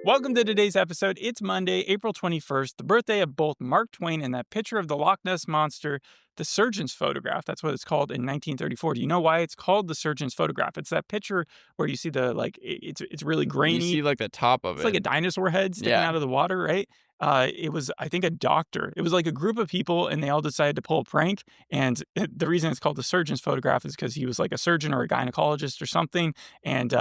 Welcome to today's episode. It's Monday, April 21st, the birthday of both Mark Twain and that picture of the Loch Ness Monster, the surgeon's photograph. That's what it's called in 1934. Do you know why it's called the surgeon's photograph? It's that picture where you see it's really grainy. You see like the top of It's like a dinosaur head sticking out of the water, right? It was, I think, a doctor. It was like a group of people, and they all decided to pull a prank. And the reason it's called the surgeon's photograph is because he was like a surgeon or a gynecologist or something. And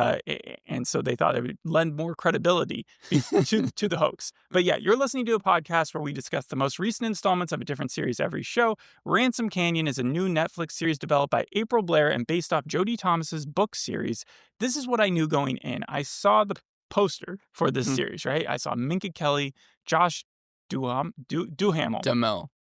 so they thought it would lend more credibility to the hoax. But yeah, you're listening to a podcast where we discuss the most recent installments of a different series every show. Ransom Canyon is a new Netflix series developed by April Blair and based off Jodi Thomas's book series. This is what I knew going in. I saw the poster for this series, right? I saw Minka Kelly, Josh Duhamel. Duhamel.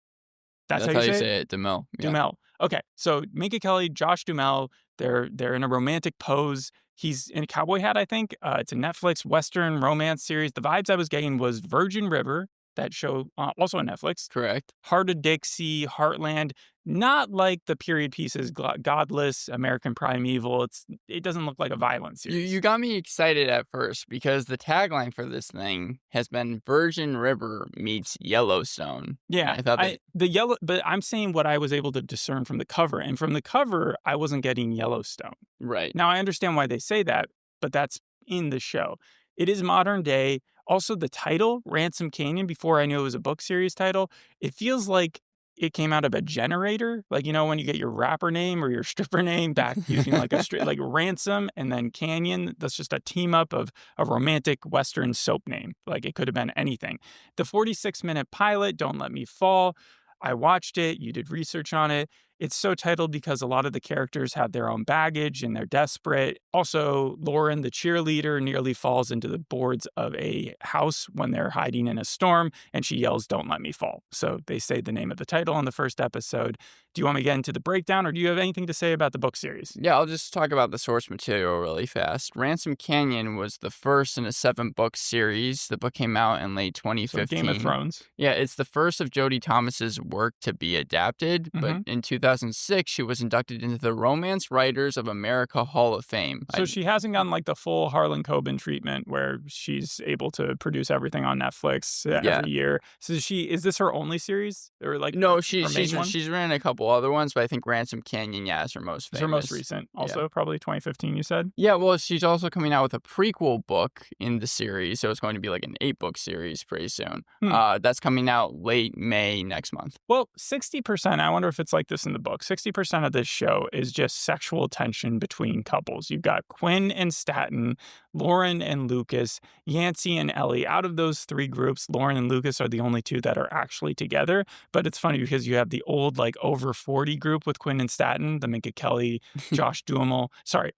That's how you say it. Duhamel. Yeah. Duhamel. Okay, so Minka Kelly, Josh Duhamel, they're in a romantic pose. He's in a cowboy hat, I think. It's a Netflix Western romance series. The vibes I was getting was Virgin River, that show, also on Netflix. Correct. Heart of Dixie, Heartland. Not like the period pieces, Godless, American Primeval. It doesn't look like a violent series. You got me excited at first because the tagline for this thing has been Virgin River meets Yellowstone. Yeah, but I'm saying what I was able to discern from the cover, and from the cover, I wasn't getting Yellowstone. Right. Now, I understand why they say that, but that's in the show. It is modern day. Also, the title, Ransom Canyon, before I knew it was a book series title, it feels like it came out of a generator. Like, when you get your rapper name or your stripper name back using like like Ransom and then Canyon. That's just a team up of a romantic Western soap name. Like, it could have been anything. The 46-minute pilot, Don't Let Me Fall. I watched it. You did research on it. It's so titled because a lot of the characters have their own baggage and they're desperate. Also, Lauren, the cheerleader, nearly falls into the boards of a house when they're hiding in a storm, and she yells, "Don't let me fall." So they say the name of the title on the first episode. Do you want me to get into the breakdown, or do you have anything to say about the book series? Yeah, I'll just talk about the source material really fast. Ransom Canyon was the first in a 7-book series. The book came out in late 2015. So Game of Thrones. Yeah, it's the first of Jodi Thomas's work to be adapted, but in 2006, she was inducted into the Romance Writers of America Hall of Fame. So she hasn't gotten like the full Harlan Coben treatment where she's able to produce everything on Netflix every year. So is this her only series? Or like no, she's ran a couple other ones, but I think Ransom Canyon, is her most famous. It's her most recent. Also, probably 2015, you said? Yeah, well, she's also coming out with a prequel book in the series, so it's going to be like an 8-book series pretty soon. That's coming out late May next month. Well, 60%, I wonder if it's like this in the book, 60% of this show is just sexual tension between couples. You've got Quinn and Staten, Lauren and Lucas, Yancey and Ellie. Out of those 3 groups, Lauren and Lucas are the only 2 that are actually together. But it's funny because you have the old, like, over 40 group with Quinn and Staten, the Minka Kelly, Josh Duhamel. Sorry.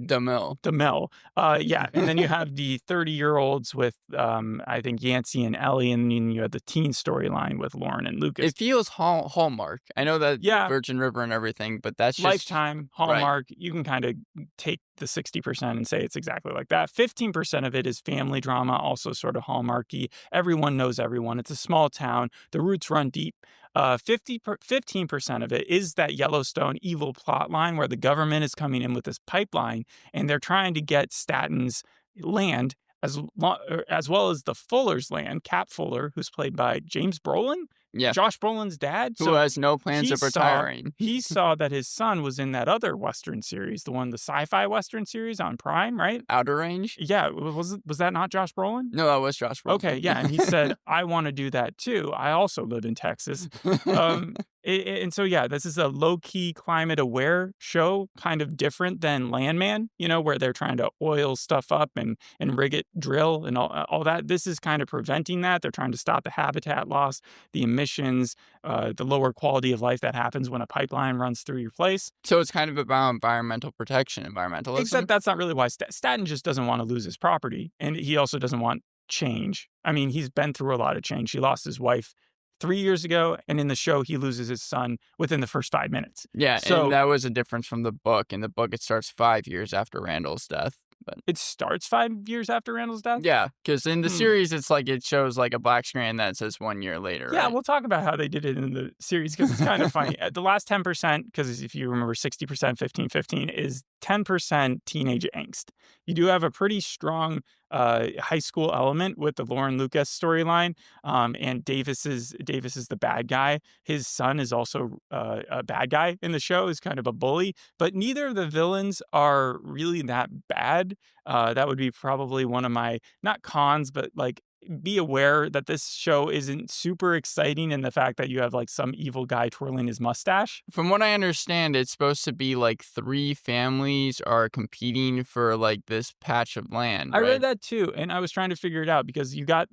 Duhamel. Yeah. And then you have the 30-year-olds with, I think, Yancey and Ellie. And then you have the teen storyline with Lauren and Lucas. It feels Hallmark. I know that Virgin River and everything, but that's just... Lifetime, Hallmark. Right. You can kind of take the 60% and say it's exactly like that. 15% of it is family drama, also sort of Hallmarky. Everyone knows everyone. It's a small town. The roots run deep. 15% of it is that Yellowstone evil plot line where the government is coming in with this pipeline and they're trying to get Staten's land as well as the Fuller's land, Cap Fuller, who's played by James Brolin. Yeah. Josh Brolin's dad. Who has no plans of retiring. He saw that his son was in that other Western series, the sci-fi Western series on Prime, right? Outer Range? Yeah. Was that not Josh Brolin? No, that was Josh Brolin. Okay, yeah. And he said, I want to do that too. I also live in Texas. And so, yeah, this is a low-key climate-aware show, kind of different than Landman, where they're trying to oil stuff up and rig it, drill, and all that. This is kind of preventing that. They're trying to stop the habitat loss, the emissions, the lower quality of life that happens when a pipeline runs through your place. So it's kind of about environmental protection, environmentalism? Except that's not really why. Staten just doesn't want to lose his property, and he also doesn't want change. I mean, he's been through a lot of change. He lost his wife 3 years ago, and in the show, he loses his son within the first 5 minutes. Yeah, so, and that was a difference from the book. In the book, it starts 5 years after Randall's death. But it starts 5 years after Randall's death? Yeah, because in the series, it's like it shows like a black screen that says 1 year later. Yeah, right? We'll talk about how they did it in the series because it's kind of funny. The last 10%, because if you remember 60%, 15, 15, is 10% teenage angst. You do have a pretty strong high school element with the Lauren Lucas storyline, and Davis is the bad guy. His son is also a bad guy in the show, is kind of a bully, but neither of the villains are really that bad. That would be probably one of my, not cons, but like, be aware that this show isn't super exciting in the fact that you have like some evil guy twirling his mustache. From what I understand, it's supposed to be like 3 families are competing for like this patch of land, I read right? that too, and I was trying to figure it out because you got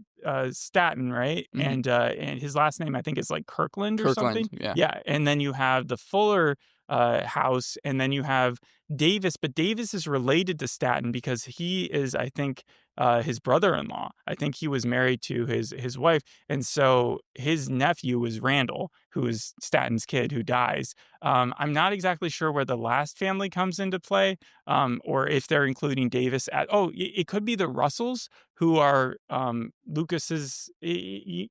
Staten, right? Mhm. And his last name I think is like Kirkland or Kirkland, something. yeah. Yeah, and then you have the Fuller house, and then you have Davis, but Davis is related to Staten because he is, I think, his brother-in-law. I think he was married to his wife, and so his nephew was Randall, who is Staten's kid who dies. I'm not exactly sure where the last family comes into play, or if they're including Davis at. Oh, it could be the Russells, who are Lucas's.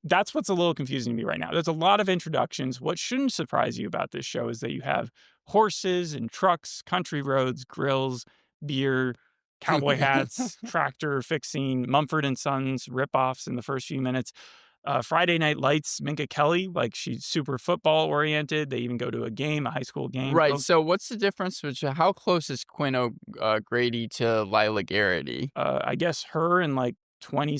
That's what's a little confusing to me right now. There's a lot of introductions. What shouldn't surprise you about this show is that you have horses and trucks, country roads, grills, beer, cowboy hats, tractor fixing, Mumford and Sons ripoffs in the first few minutes. Friday Night Lights, Minka Kelly, like she's super football oriented. They even go to a game, a high school game. Right, so what's the difference between how close is Quinn O'Grady to Lila Garrity? I guess her in like 20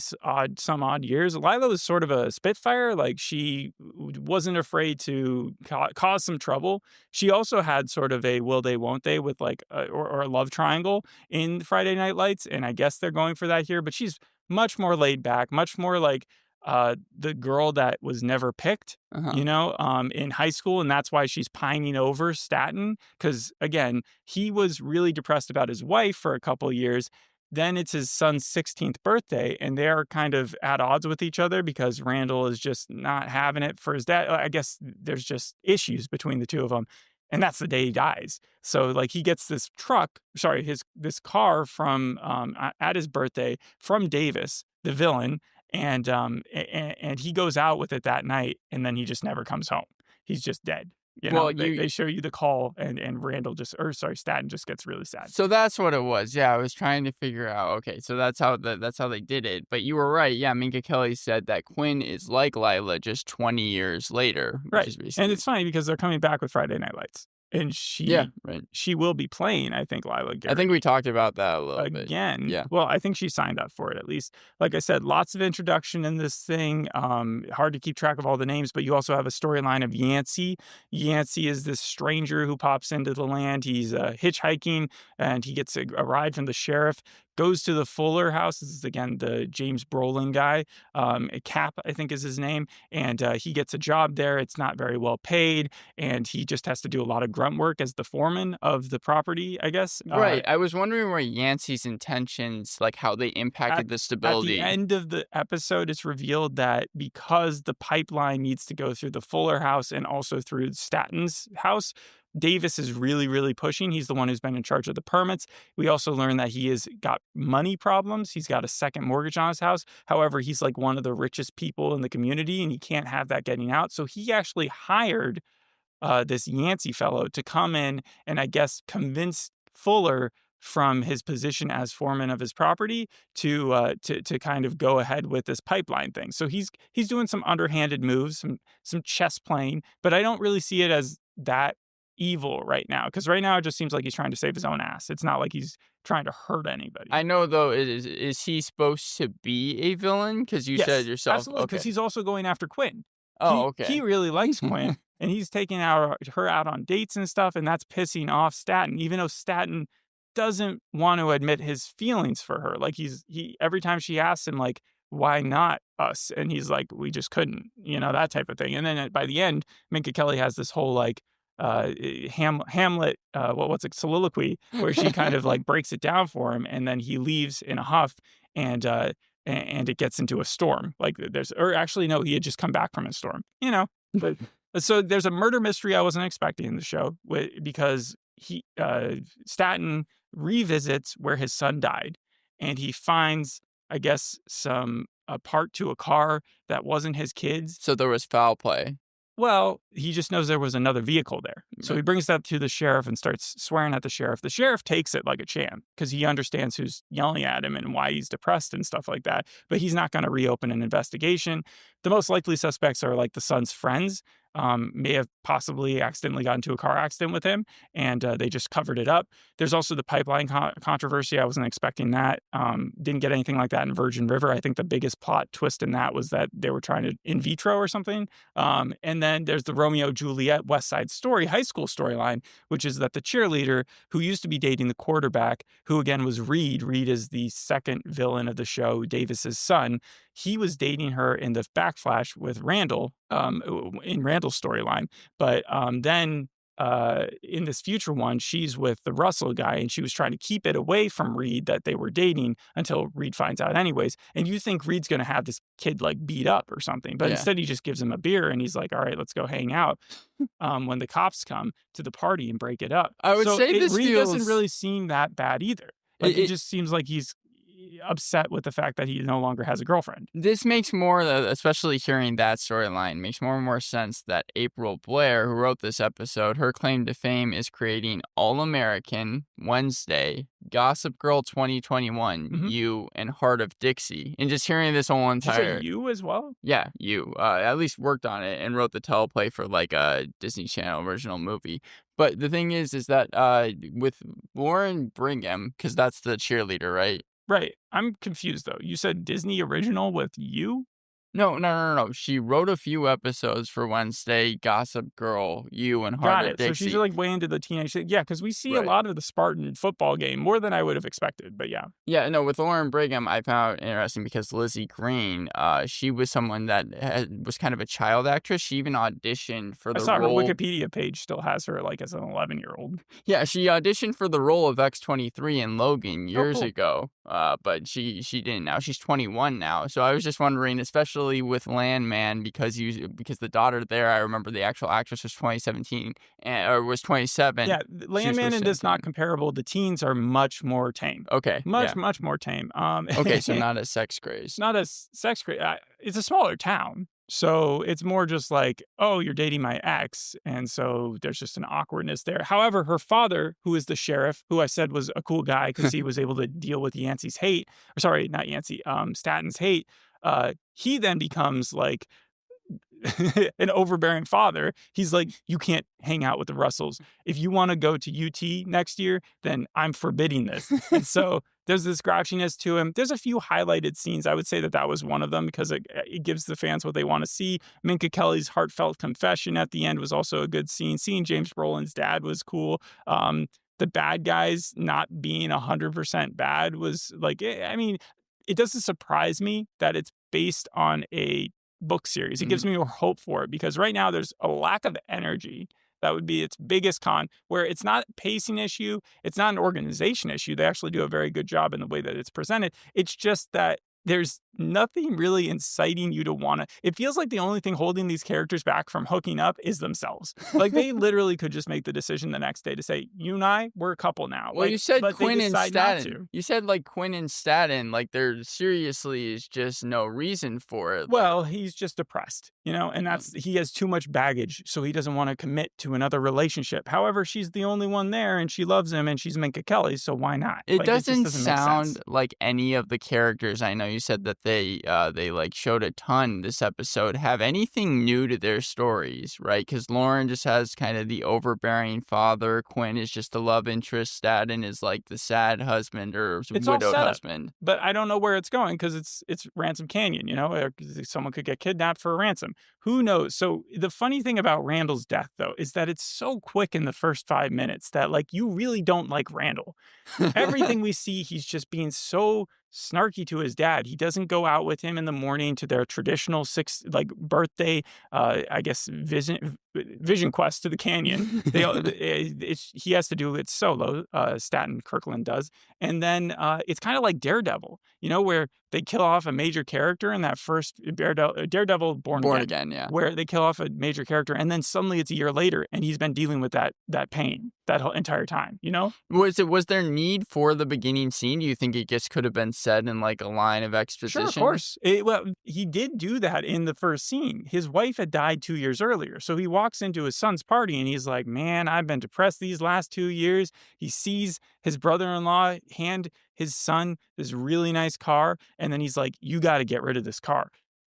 some odd years. Lila was sort of a spitfire. Like she wasn't afraid to cause some trouble. She also had sort of a will they, won't they with like, or a love triangle in Friday Night Lights. And I guess they're going for that here, but she's much more laid back, much more like the girl that was never picked, Uh-huh. in high school. And that's why she's pining over Staten. Cause again, he was really depressed about his wife for a couple years. Then it's his son's 16th birthday, and they're kind of at odds with each other because Randall is just not having it for his dad. I guess there's just issues between the two of them. And that's the day he dies. So like he gets this this car from at his birthday from Davis, the villain, and he goes out with it that night, and then he just never comes home. He's just dead. Well, They show you the call, and Randall Staten just gets really sad. so that's what it was. Yeah, I was trying to figure out. Okay, so that's how they did it. But you were right. Yeah, Minka Kelly said that Quinn is like Lila just 20 years later, which Right. is And basically it's funny because they're coming back with Friday Night Lights. And yeah, right. she will be playing, I think, Lila I Garrett think we talked about that a little bit. again. Yeah. Well, I think she signed up for it at least. Like I said, lots of introduction in this thing. Hard to keep track of all the names, but you also have a storyline of Yancey. Yancey is this stranger who pops into the land. He's hitchhiking, and he gets a ride from the sheriff. Goes to the Fuller house. This is again the James Brolin guy. Cap, I think, is his name, and he gets a job there. It's not very well paid, and he just has to do a lot of grunt work as the foreman of the property, I guess. Right. I was wondering where Yancey's intentions, like how they impacted the At the stability. end of the episode, it's revealed that because the pipeline needs to go through the Fuller house and also through Staten's house, Davis is really, really pushing. He's the one who's been in charge of the permits. We also learn that he has got money problems. He's got a second mortgage on his house. However, he's like one of the richest people in the community, and he can't have that getting out. So he actually hired this Yancey fellow to come in and I guess convince Fuller from his position as foreman of his property to kind of go ahead with this pipeline thing. So he's doing some underhanded moves, some chess playing, but I don't really see it as that evil right now because right now it just seems like he's trying to save his own ass. It's not like he's trying to hurt anybody. I know though, is he supposed to be a villain? Because you said Yes, yourself. absolutely, because Okay. he's also going after Quinn. Oh, He okay. really likes Quinn, and he's taking her out on dates and stuff, and that's pissing off Staten, even though Staten doesn't want to admit his feelings for her. Like he every time she asks him like, "Why not us?" and he's like, "We just couldn't," that type of thing. And then by the end, Minka Kelly has this whole like Hamlet, what's it, soliloquy, where she kind of like breaks it down for him, and then he leaves in a huff, and and it gets into a storm. Like or actually no, he had just come back from a storm. But so there's a murder mystery I wasn't expecting in the show because Staten revisits where his son died, and he finds, I guess, a part to a car that wasn't his kid's. So there was foul play. Well, he just knows there was another vehicle there. So he brings that to the sheriff and starts swearing at the sheriff. The sheriff takes it like a champ because he understands who's yelling at him and why he's depressed and stuff like that. But he's not going to reopen an investigation. The most likely suspects are like the son's friends. May have possibly accidentally got into a car accident with him, and they just covered it up. There's also the pipeline controversy. I wasn't expecting that. Didn't get anything like that in Virgin River. I think the biggest plot twist in that was that they were trying to in vitro or something. And then there's the Romeo Juliet West Side Story high school storyline, which is that the cheerleader who used to be dating the quarterback, who again was Reed. Reed is the second villain of the show, Davis's son. He was dating her in the backflash with Randall, in Randall's storyline. But then in this future one, she's with the Russell guy, and she was trying to keep it away from Reed that they were dating until Reed finds out anyways. And you think Reed's going to have this kid like beat up or something, but instead he just gives him a beer and he's like, all right, let's go hang out. When the cops come to the party and break it up. I would say this Reed feels... doesn't really seem that bad either. Like it just seems like he's upset with the fact that he no longer has a girlfriend. This makes more, especially hearing that storyline, makes more and more sense that April Blair, who wrote this episode, her claim to fame is creating All-American, Wednesday, Gossip Girl 2021, You, and Heart of Dixie. And just hearing this whole entire... Did you say You as well? Yeah, You. At least worked on it and wrote the teleplay for like a Disney Channel original movie. But the thing is that with Lauren Brigham, because that's the cheerleader, right? Right. I'm confused, though. You said Disney original with You? No. She wrote a few episodes for Wednesday, Gossip Girl, You, and Heart of Dixie. So she's like way into the teenage thing. Yeah, because we see a lot of the Spartan football game, more than I would have expected, but yeah. Yeah, no, with Lauren Brigham, I found it interesting because Lizzie Green, she was someone that was kind of a child actress. She even auditioned for the role... I saw her Wikipedia page still has her like as an 11-year-old. Yeah, she auditioned for the role of X-23 in Logan years ago, but she didn't. Now she's 21 now, so I was just wondering, especially with Landman, because the daughter there, I remember the actual actress was 2017 or was 27. Yeah, Landman and this not comparable. The teens are much more tame. Okay, much more tame. Okay, so not as sex crazed. Not as sex crazed. It's a smaller town. So it's more just like, oh, you're dating my ex. And so there's just an awkwardness there. However, her father, who is the sheriff, who I said was a cool guy because he was able to deal with Yancey's hate, or sorry, not Yancey, Statton's hate. He then becomes like an overbearing father. He's like, you can't hang out with the Russells. If you want to go to UT next year, then I'm forbidding this. And so there's this grouchiness to him. There's a few highlighted scenes. I would say that was one of them because it gives the fans what they want to see. Minka Kelly's heartfelt confession at the end was also a good scene. Seeing James Brolin's dad was cool. The bad guys not being 100% bad was like, I mean, it doesn't surprise me that it's based on a book series. It gives me more hope for it because right now there's a lack of energy. That would be its biggest con, where it's not a pacing issue. It's not an organization issue. They actually do a very good job in the way that it's presented. It's just that there's nothing really inciting you to want to. It feels like the only thing holding these characters back from hooking up is themselves. Like they literally could just make the decision the next day to say, you and I, we're a couple now. Well, like, you said Quinn and Statton. You said like Quinn and Statton, like there seriously is just no reason for it. Well, he's just depressed, and he has too much baggage, so he doesn't want to commit to another relationship. However, she's the only one there and she loves him and she's Minka Kelly, so why not? It doesn't sound like any of the characters. I know you said that they like showed a ton this episode have anything new to their stories, right? Because Lauren just has kind of the overbearing father. Quinn is just the love interest. Statton is like the sad husband or widowed husband. But I don't know where it's going because it's Ransom Canyon, someone could get kidnapped for a ransom. Who knows? So the funny thing about Randall's death, though, is that it's so quick in the first 5 minutes that like you really don't like Randall. Everything we see, he's just being so snarky to his dad. He doesn't go out with him in the morning to their traditional birthday, I guess, vision quest to the canyon. He has to do it solo. Statton Kirkland does. And then it's kind of like Daredevil, where they kill off a major character in that first Daredevil Born Again, yeah, where they kill off a major character, and then suddenly it's a year later, and he's been dealing with that pain that whole entire time. Was there need for the beginning scene? Do you think it just could have been said in like a line of Sure, of exposition? course. Well, he did do that in the first scene. His wife had died 2 years earlier, so he walks into his son's party and he's like, "Man, I've been depressed these last 2 years." He sees his brother-in-law hand his son this really nice car, and then he's like, "You gotta get rid of this car."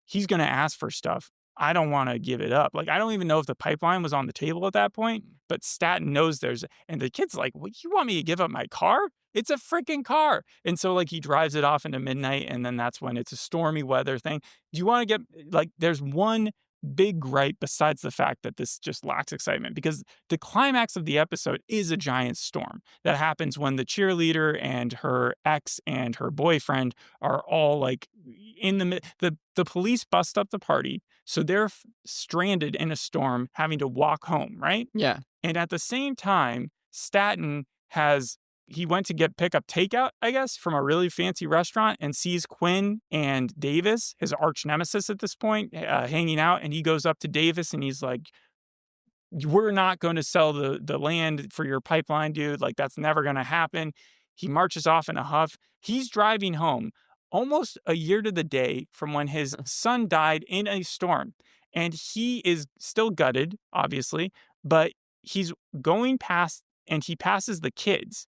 He's gonna ask for stuff. I don't wanna give it up. Like, I don't even know if the pipeline was on the table at that point, but Staten knows there's and the kid's like, "What, you want me to give up my car? It's a freaking car." And so, like, he drives it off into midnight, and then that's when it's a stormy weather thing. Do you wanna get like, there's one big gripe besides the fact that this just lacks excitement, because the climax of the episode is a giant storm that happens when the cheerleader and her ex and her boyfriend are all, like, in the police bust up the party, so they're stranded in a storm having to walk home, right? Yeah. And at the same time, Staten has he went to pick up takeout, I guess, from a really fancy restaurant and sees Quinn and Davis, his arch nemesis at this point, hanging out. And he goes up to Davis and he's like, "We're not going to sell the land for your pipeline, dude. Like, that's never going to happen." He marches off in a huff. He's driving home almost a year to the day from when his son died in a storm. And he is still gutted, obviously, but he's going past and he passes the kids.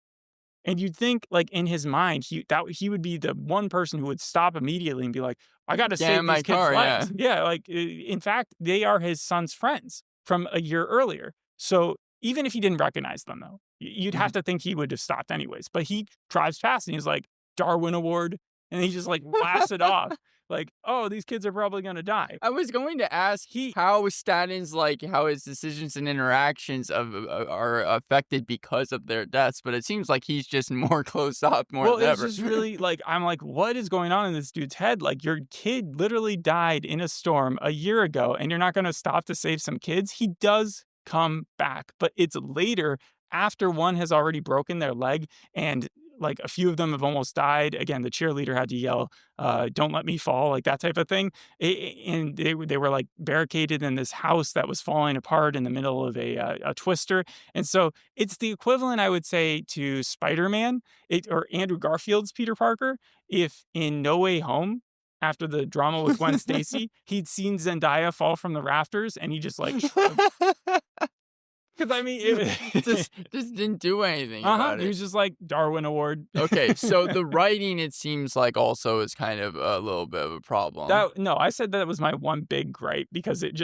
And you'd think, like, in his mind, he would be the one person who would stop immediately and be like, "I gotta Yeah, save in my these kids' car, yeah. lives." Yeah, like, in fact, they are his son's friends from a year earlier. So, even if he didn't recognize them, though, you'd have to think he would have stopped anyways. But he drives past and he's like, "Darwin Award," and he just, like, blasts it off. Like, "Oh, these kids are probably gonna die." I was going to ask He how Staten's like how his decisions and interactions are affected because of their deaths, but it seems like he's just more closed off more Well, than it's ever. just really like, I'm like, what is going on in this dude's head? Like, your kid literally died in a storm a year ago, and you're not going to stop to save some kids. He does come back, but it's later after one has already broken their leg and like a few of them have almost died. Again, the cheerleader had to yell, "Don't let me fall," like that type of thing. And they were like barricaded in this house that was falling apart in the middle of a twister. And so it's the equivalent, I would say, to Spider-Man or Andrew Garfield's Peter Parker, if in No Way Home, after the drama with Gwen Stacy, he'd seen Zendaya fall from the rafters and he just like, because I mean, just didn't do anything about he it. was just like, "Darwin Award." Okay, so the writing, it seems like also is kind of a little bit of a problem. That no, I said that was my one big gripe because it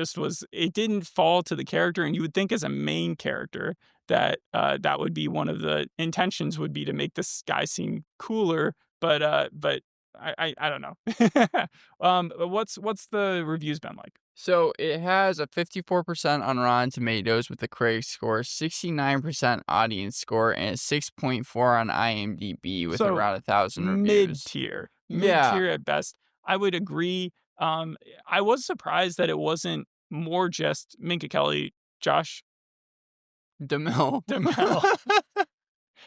didn't fall to the character, and you would think as a main character that, that would be one of the intentions would be to make this guy seem cooler, but I don't know. What's the reviews been like? So it has a 54% on Rotten Tomatoes with a critic score, 69% audience score, and a 6.4 on IMDb with So, around 1,000 reviews. mid-tier. Yeah, Mid-tier at best. I would agree. I was surprised that it wasn't more just Minka Kelly, Josh DeMille. Duhamel.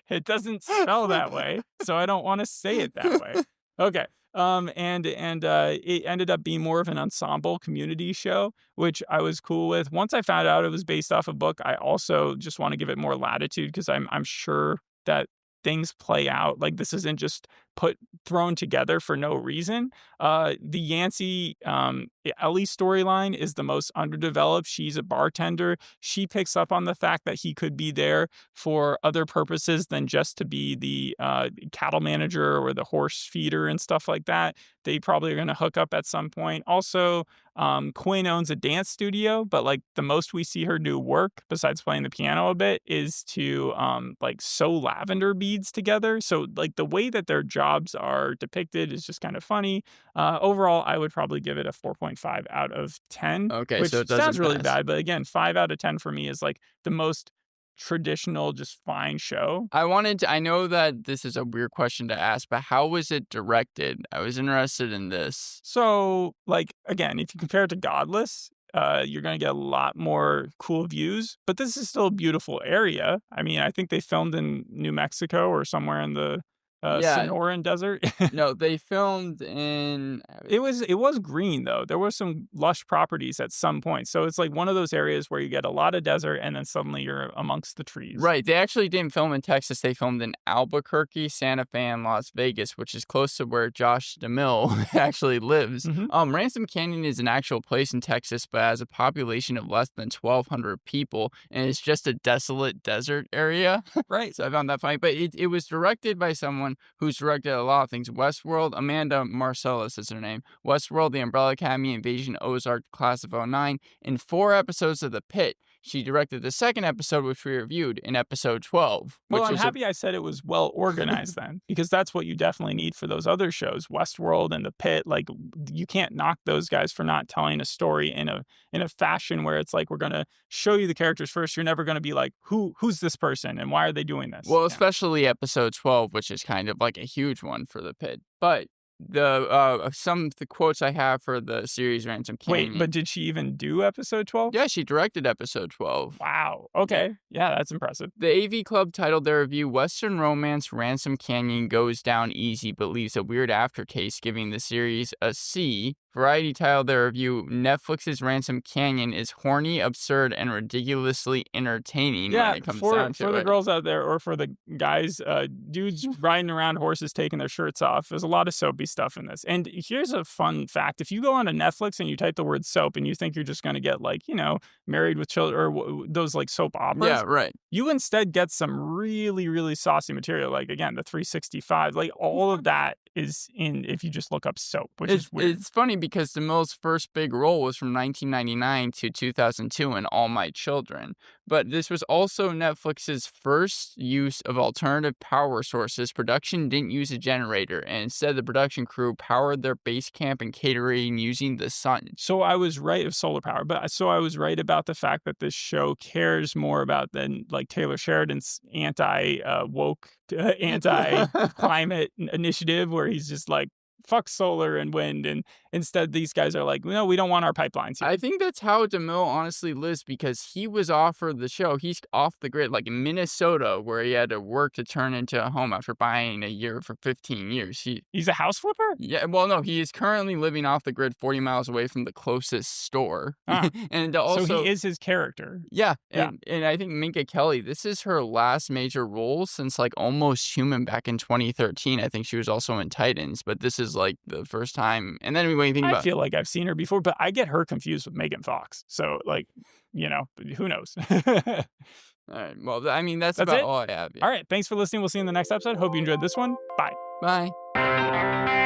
It doesn't spell that way, so I don't wanna say it that way. Okay. It ended up being more of an ensemble community show, which I was cool with. Once I found out it was based off a book, I also just wanna give it more latitude because I'm sure that things play out. Like, this isn't just thrown together for no reason. The Yancey, Ellie storyline is the most underdeveloped. She's a bartender. She picks up on the fact that he could be there for other purposes than just to be the cattle manager or the horse feeder and stuff like that. They probably are going to hook up at some point. Also, Quinn owns a dance studio, but like the most we see her do work besides playing the piano a bit is to like sew lavender beads together. So like the way that their jobs are depicted is just kind of funny. Overall, I would probably give it a 4.5 out of 10, Okay, which so it sounds doesn't really pass. bad, but again, 5 out of 10 for me is like the most traditional, just fine show. I know that this is a weird question to ask, but how was it directed? I was interested in this. So, like, again, if you compare it to Godless, you're gonna get a lot more cool views, but this is still a beautiful area. I mean, I think they filmed in New Mexico or somewhere in the Yeah. Sonoran Desert. No, they filmed in It was green though. There were some lush properties at some point. So it's like one of those areas where you get a lot of desert and then suddenly you're amongst the trees. right, they actually didn't film in Texas, they filmed in Albuquerque, Santa Fe, and Las Vegas, which is close to where Josh DeMille actually lives. Mhm. Ransom Canyon is an actual place in Texas, but has a population of less than 1,200 people, and it's just a desolate desert area. Right. So I found that funny, but it was directed by someone who's directed a lot of things. Westworld, Amanda Marcellus is her name. Westworld, The Umbrella Academy, Invasion, Ozark, Class of '09, and 4 episodes of The Pit. She directed the second episode, which we reviewed in episode 12, Well, which I'm was happy I said it was well organized then, because that's what you definitely need for those other shows, Westworld and The Pit. Like, you can't knock those guys for not telling a story in a fashion where it's like we're gonna show you the characters first. You're never gonna be like, who's this person and why are they doing this? well, Yeah. especially episode 12, which is kind of like a huge one for The Pit. But some of the quotes I have for the series Ransom Wait, Canyon. but did she even do episode 12? Yeah, she directed episode 12. Wow. Okay. Yeah, that's impressive. The AV Club titled their review Western Romance Ransom Canyon Goes Down Easy but Leaves a Weird Aftertaste, giving the series a C. Variety titled their review Netflix's Ransom Canyon is horny, absurd, and ridiculously entertaining Yeah, when it comes for down to the it. girls out there or for the guys, dudes riding around horses taking their shirts off. There's a lot of soapy stuff in this. And here's a fun fact. If you go onto Netflix and you type the word soap and you think you're just going to get like, Married with Children or those like soap operas, Yeah, right. you instead get some really, really saucy material. Like, again, the 365, like all of that is in if you just look up soap, which is weird. It's funny because DeMille's first big role was from 1999 to 2002 in All My Children. But this was also Netflix's first use of alternative power sources. Production didn't use a generator, and instead the production crew powered their base camp and catering using the sun. So I was right of solar power, but so I was right about the fact that this show cares more about than like Taylor Sheridan's anti-woke, anti-climate initiative, where he's just like, fuck solar and wind. And instead, these guys are like, no, we don't want our pipelines here. I think that's how DeMille honestly lives because he was offered the show. He's off the grid, like in Minnesota, where he had to work to turn into a home after buying a year for 15 years. He's a house flipper? Yeah, well, no, he is currently living off the grid 40 miles away from the closest store. Ah. And also, So he is his character. yeah, Yeah. and I think Minka Kelly, this is her last major role since like Almost Human back in 2013. I think she was also in Titans, but this is like the first time. And then when you think I about feel like I've seen her before, but I get her confused with Megan Fox. So, like, who knows? all right, well, I mean, that's about it? all I have. Yeah. All right. Thanks for listening. We'll see you in the next episode. Hope you enjoyed this one. Bye. Bye.